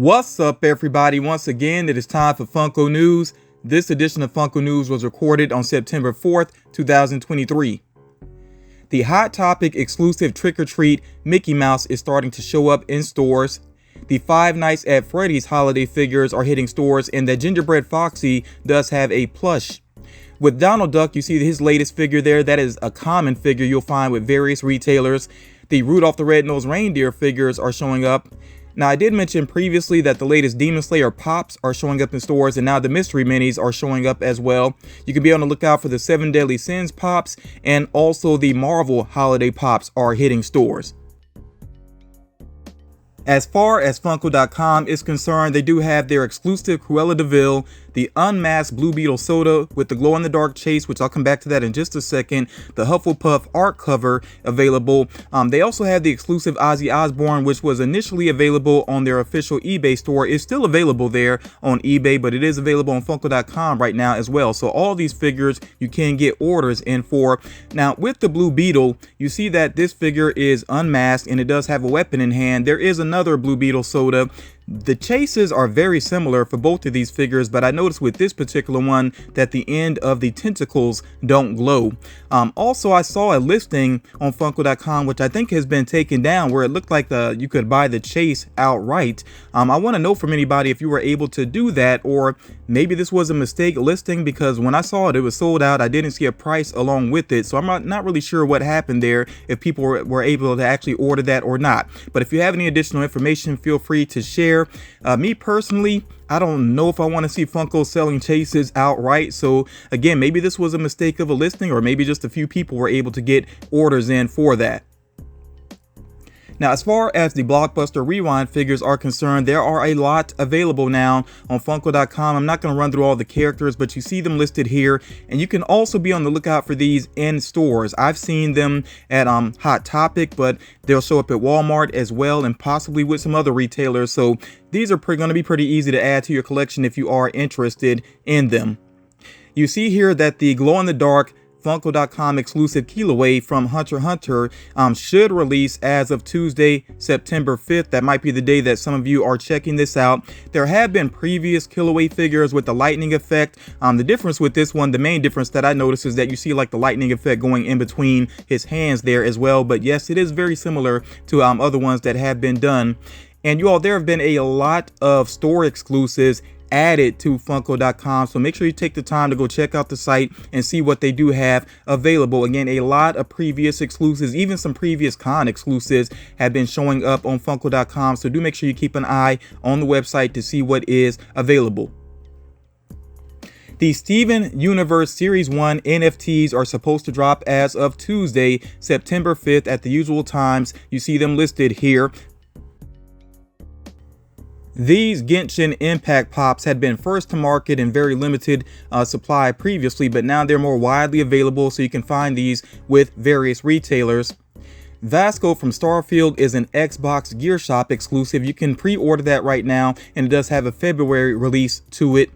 What's up, everybody? Once again, it is time for Funko News. This edition of Funko News was recorded on September 4th, 2023. The Hot Topic exclusive Trick or Treat Mickey Mouse is starting to show up in stores. The Five Nights at Freddy's holiday figures are hitting stores, and the Gingerbread Foxy does have a plush. With Donald Duck, you see his latest figure there. That is a common figure you'll find with various retailers. The Rudolph the Red-Nosed Reindeer figures are showing up. Now, I did mention previously that the latest Demon Slayer Pops are showing up in stores, and now the Mystery Minis are showing up as well. You can be on the lookout for the 7 Deadly Sins Pops, and also the Marvel Holiday Pops are hitting stores. As far as Funko.com is concerned, they do have their exclusive Cruella de Vil, the unmasked Blue Beetle soda with the glow-in-the-dark chase, which I'll come back to that in just a second, the Hufflepuff art cover available. They also have the exclusive Ozzy Osbourne, which was initially available on their official eBay store. It's still available there on eBay, but it is available on Funko.com right now as well. So all these figures you can get orders in for. Now, with the Blue Beetle, you see that this figure is unmasked and it does have a weapon in hand. There is another Blue Beetle soda. The chases are very similar for both of these figures, but I noticed with this particular one that the end of the tentacles don't glow. Also, I saw a listing on Funko.com, which I think has been taken down, where it looked like you could buy the chase outright. I want to know from anybody if you were able to do that, or maybe this was a mistake listing, because when I saw it, it was sold out. I didn't see a price along with it, so I'm not really sure what happened there, if people were able to actually order that or not. But if you have any additional information, feel free to share. Me personally, I don't know if I want to see Funko selling chases outright. So again, maybe this was a mistake of a listing, or maybe just a few people were able to get orders in for that. Now, as far as the Blockbuster Rewind figures are concerned, there are a lot available now on Funko.com. I'm not going to run through all the characters, but you see them listed here, and you can also be on the lookout for these in stores. I've seen them at Hot Topic, but they'll show up at Walmart as well, and possibly with some other retailers. So these are going to be pretty easy to add to your collection if you are interested in them. You see here that the glow-in-the-dark Funko.com exclusive Kiloway from Hunter x Hunter should release as of Tuesday, September 5th. That might be the day that some of you are checking this out. There have been previous Kiloway figures with the lightning effect. The difference with this one, the main difference that I noticed, is that you see like the lightning effect going in between his hands there as well. But yes, it is very similar to other ones that have been done. And you all, there have been a lot of store exclusives added to Funko.com, so make sure you take the time to go check out the site and see what they do have available. Again, a lot of previous exclusives, even some previous con exclusives, have been showing up on Funko.com, so do make sure you keep an eye on the website to see what is available. The Steven Universe Series 1 NFTs are supposed to drop as of Tuesday, September 5th at the usual times. You see them listed here. These Genshin Impact Pops had been first to market in very limited supply previously, but now they're more widely available, so you can find these with various retailers. Vasco from Starfield is an Xbox Gear Shop exclusive. You can pre-order that right now, and it does have a February release to it.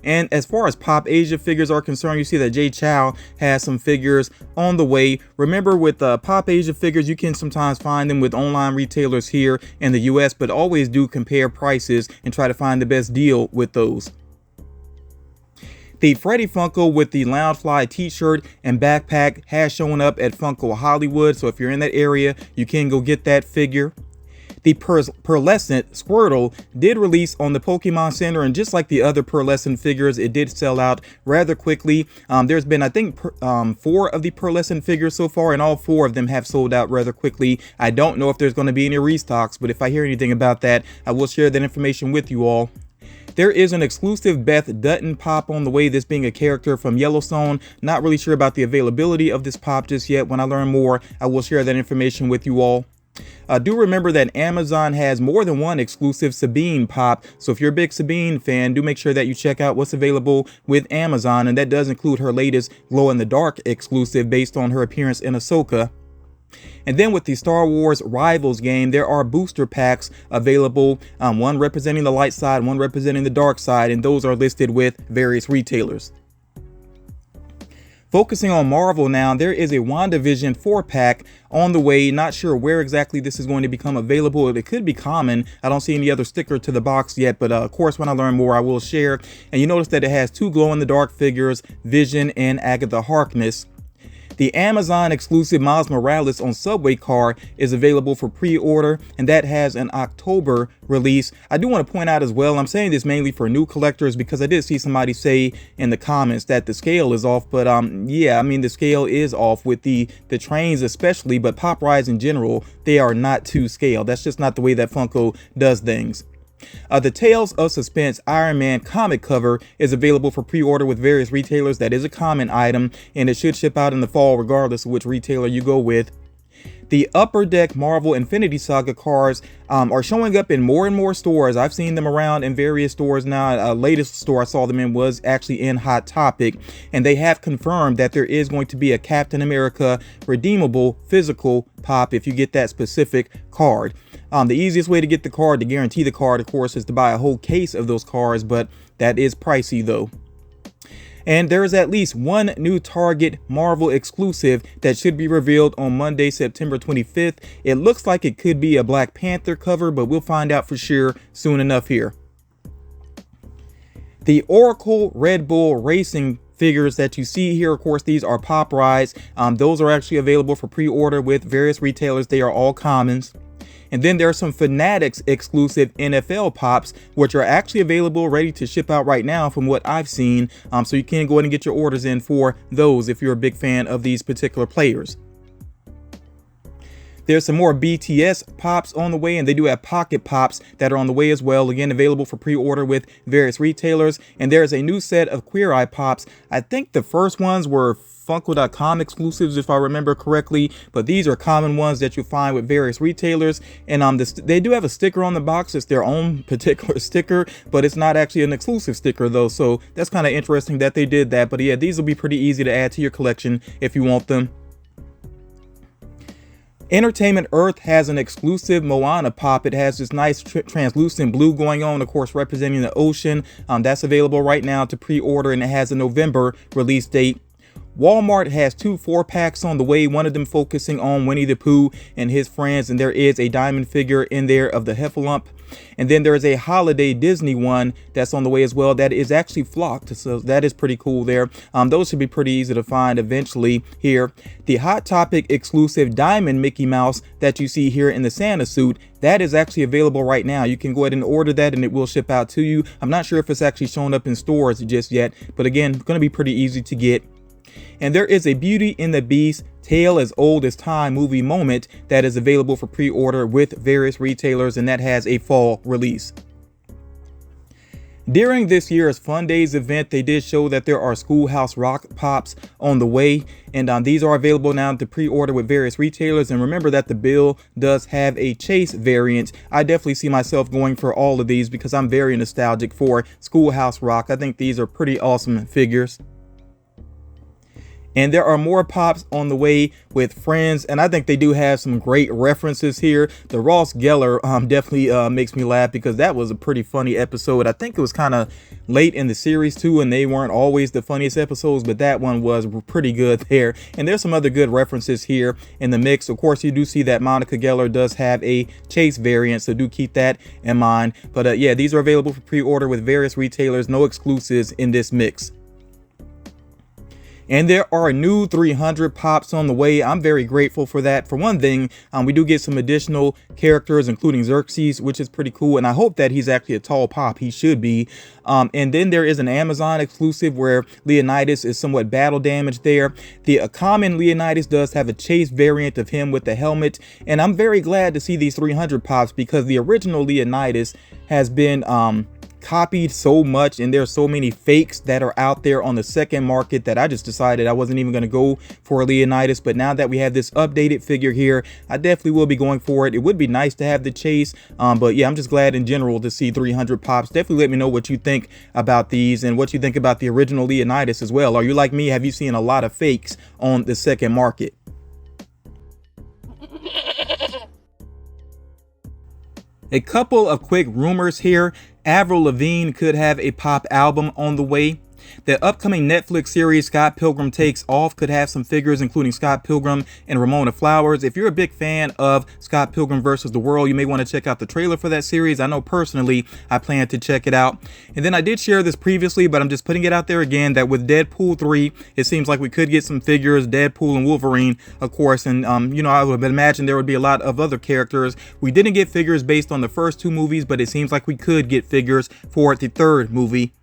And as far as Pop Asia figures are concerned, you see that Jay Chow has some figures on the way. Remember, with Pop Asia figures, you can sometimes find them with online retailers here in the US, but always do compare prices and try to find the best deal with those. The Freddy Funko with the Loungefly t-shirt and backpack has shown up at Funko Hollywood, so if you're in that area, you can go get that figure. The Pearlescent Squirtle did release on the Pokemon Center, and just like the other Pearlescent figures, it did sell out rather quickly. There's been, I think, 4 of the Pearlescent figures so far, and all 4 of them have sold out rather quickly. I don't know if there's going to be any restocks, but if I hear anything about that, I will share that information with you all. There is an exclusive Beth Dutton pop on the way, this being a character from Yellowstone. Not really sure about the availability of this pop just yet. When I learn more, I will share that information with you all. Do remember that Amazon has more than one exclusive Sabine pop, so if you're a big Sabine fan, do make sure that you check out what's available with Amazon, and that does include her latest glow-in-the-dark exclusive based on her appearance in Ahsoka. And then with the Star Wars Rivals game, there are booster packs available, one representing the light side, one representing the dark side, and those are listed with various retailers. Focusing on Marvel now, there is a WandaVision 4-pack on the way. Not sure where exactly this is going to become available. It could be common. I don't see any other sticker to the box yet, but of course, when I learn more, I will share. And you notice that it has two glow-in-the-dark figures, Vision and Agatha Harkness. The Amazon exclusive Miles Morales on Subway car is available for pre-order, and that has an October release. I do want to point out as well, I'm saying this mainly for new collectors because I did see somebody say in the comments that the scale is off, but yeah, I mean the scale is off with the trains especially, but Pop Rides in general, they are not to scale. That's just not the way that Funko does things. The Tales of Suspense Iron Man comic cover is available for pre-order with various retailers. That is a common item, and it should ship out in the fall regardless of which retailer you go with. The Upper Deck Marvel Infinity Saga cars are showing up in more and more stores. I've seen them around in various stores now. Latest store I saw them in was actually in Hot Topic, and they have confirmed that there is going to be a Captain America redeemable physical pop if you get that specific card. The easiest way to get the card, to guarantee the card, of course, is to buy a whole case of those cards, but that is pricey though. And there is at least one new Target Marvel exclusive that should be revealed on Monday, September 25th. It looks like it could be a Black Panther cover, but we'll find out for sure soon enough here. The Oracle Red Bull Racing figures that you see here, of course, these are Pop Rides. Those are actually available for pre-order with various retailers. They are all commons. And then there are some Fanatics exclusive NFL Pops, which are actually available, ready to ship out right now from what I've seen. So you can go ahead and get your orders in for those if you're a big fan of these particular players. There's some more BTS Pops on the way, and they do have Pocket Pops that are on the way as well. Again, available for pre-order with various retailers. And there's a new set of Queer Eye Pops. I think the first ones were Funko.com exclusives, if I remember correctly, but these are common ones that you'll find with various retailers. And they do have a sticker on the box. It's their own particular sticker, but it's not actually an exclusive sticker though, so that's kind of interesting that they did that. But yeah, these will be pretty easy to add to your collection if you want them. Entertainment Earth has an exclusive Moana pop. It has this nice translucent blue going on, of course, representing the ocean. That's available right now to pre-order, and it has a November release date. Walmart has two 4-packs on the way, one of them focusing on Winnie the Pooh and his friends, and there is a diamond figure in there of the Heffalump. And then there is a holiday Disney one that's on the way as well that is actually flocked, so that is pretty cool there. Those should be pretty easy to find eventually here. The Hot Topic exclusive diamond Mickey Mouse that you see here in the Santa suit, that is actually available right now. You can go ahead and order that and it will ship out to you. I'm not sure if it's actually shown up in stores just yet, but again, going to be pretty easy to get. And there is a Beauty and the Beast Tale as Old as Time movie moment that is available for pre-order with various retailers, and that has a fall release. During this year's Fun Days event, they did show that there are Schoolhouse Rock Pops on the way, and these are available now to pre-order with various retailers. And remember that the bill does have a Chase variant. I definitely see myself going for all of these because I'm very nostalgic for Schoolhouse Rock. I think these are pretty awesome figures. And there are more Pops on the way with Friends, and I think they do have some great references here. The Ross Geller definitely makes me laugh because that was a pretty funny episode. I think it was kind of late in the series too, and they weren't always the funniest episodes, but that one was pretty good there. And there's some other good references here in the mix. Of course, you do see that Monica Geller does have a Chase variant, so do keep that in mind. But yeah, these are available for pre-order with various retailers, no exclusives in this mix. And there are new 300 Pops on the way. I'm very grateful for that. For one thing, we do get some additional characters, including Xerxes, which is pretty cool. And I hope that he's actually a tall Pop. He should be. And then there is an Amazon exclusive where Leonidas is somewhat battle damaged there. The common Leonidas does have a Chase variant of him with the helmet. And I'm very glad to see these 300 Pops because the original Leonidas has been copied so much, and there's so many fakes that are out there on the second market that I just decided I wasn't even going to go for a Leonidas. But now that we have this updated figure here, I definitely will be going for it. It would be nice to have the Chase, but yeah, I'm just glad in general to see 300 Pops. Definitely let me know what you think about these and what you think about the original Leonidas as well. Are you like me? Have you seen a lot of fakes on the second market? A couple of quick rumors here. Avril Lavigne could have a pop album on the way. The upcoming Netflix series Scott Pilgrim Takes Off could have some figures, including Scott Pilgrim and Ramona Flowers. If you're a big fan of Scott Pilgrim vs. the World, you may want to check out the trailer for that series. I know personally I plan to check it out. And then I did share this previously, but I'm just putting it out there again that with Deadpool 3, it seems like we could get some figures, Deadpool and Wolverine, of course. And, I would imagine there would be a lot of other characters. We didn't get figures based on the first two movies, but it seems like we could get figures for the third movie.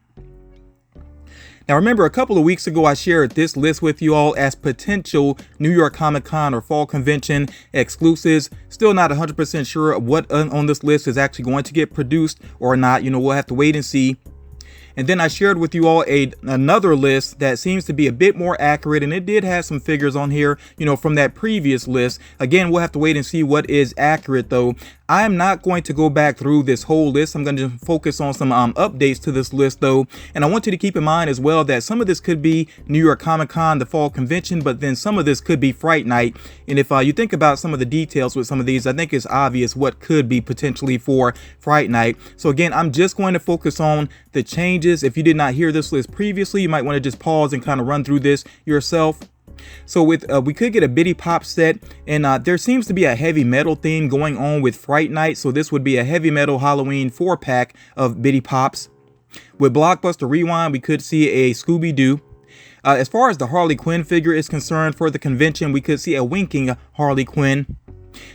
Now remember, a couple of weeks ago I shared this list with you all as potential New York Comic Con or Fall Convention exclusives. Still not 100% sure what on this list is actually going to get produced or not. We'll have to wait and see. And then I shared with you all another list that seems to be a bit more accurate, and it did have some figures on here, from that previous list. Again, we'll have to wait and see what is accurate though. I am not going to go back through this whole list. I'm going to focus on some updates to this list though. And I want you to keep in mind as well that some of this could be New York Comic Con, the Fall Convention, but then some of this could be Fright Night. And if you think about some of the details with some of these, I think it's obvious what could be potentially for Fright Night. So again, I'm just going to focus on the changes. If you did not hear this list previously, you might want to just pause and kind of run through this yourself. So with we could get a Bitty Pop set, and there seems to be a heavy metal theme going on with Fright Night, so this would be a heavy metal Halloween 4-pack of Bitty Pops. With Blockbuster Rewind, we could see a Scooby-Doo. As far as the Harley Quinn figure is concerned for the convention, we could see a winking Harley Quinn.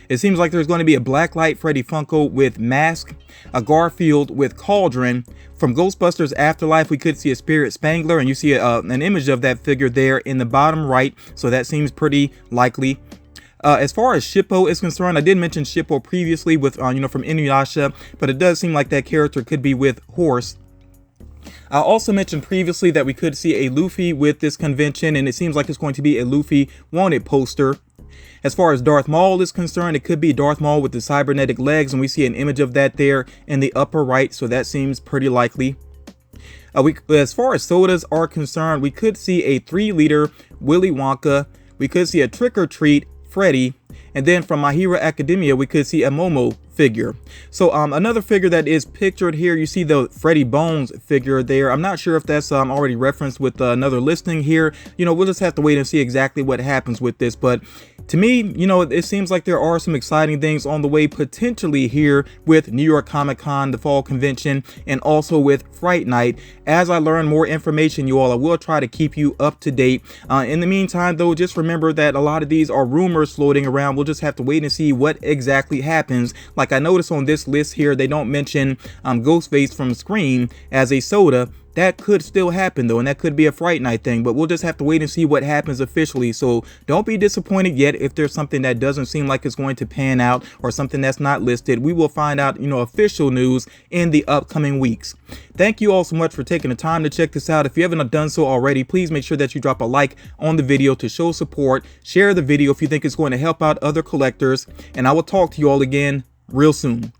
It seems like there's going to be a Blacklight Freddy Funko with mask, a Garfield with cauldron. From Ghostbusters Afterlife, we could see a Spirit Spangler, and you see an image of that figure there in the bottom right, so that seems pretty likely. As far as Shippo is concerned, I did mention Shippo previously with, from Inuyasha, but it does seem like that character could be with Horse. I also mentioned previously that we could see a Luffy with this convention, and it seems like it's going to be a Luffy wanted poster. As far as Darth Maul is concerned, it could be Darth Maul with the cybernetic legs, and we see an image of that there in the upper right, so that seems pretty likely. As far as sodas are concerned, we could see a 3-liter Willy Wonka, we could see a Trick or Treat Freddy, and then from My Hero Academia, we could see a Momo figure. So another figure that is pictured here, you see the Freddy Bones figure there. I'm not sure if that's already referenced with another listing here. We'll just have to wait and see exactly what happens with this. But to me, it seems like there are some exciting things on the way potentially here with New York Comic Con, the Fall Convention, and also with Fright Night. As I learn more information, you all, I will try to keep you up to date. In the meantime, though, just remember that a lot of these are rumors floating around. We'll just have to wait and see what exactly happens. Like I noticed on this list here, they don't mention Ghostface from Scream as a soda. That could still happen though, and that could be a Fright Night thing, but we'll just have to wait and see what happens officially. So don't be disappointed yet if there's something that doesn't seem like it's going to pan out or something that's not listed. We will find out, official news in the upcoming weeks. Thank you all so much for taking the time to check this out. If you haven't done so already, please make sure that you drop a like on the video to show support. Share the video if you think it's going to help out other collectors, and I will talk to you all again real soon.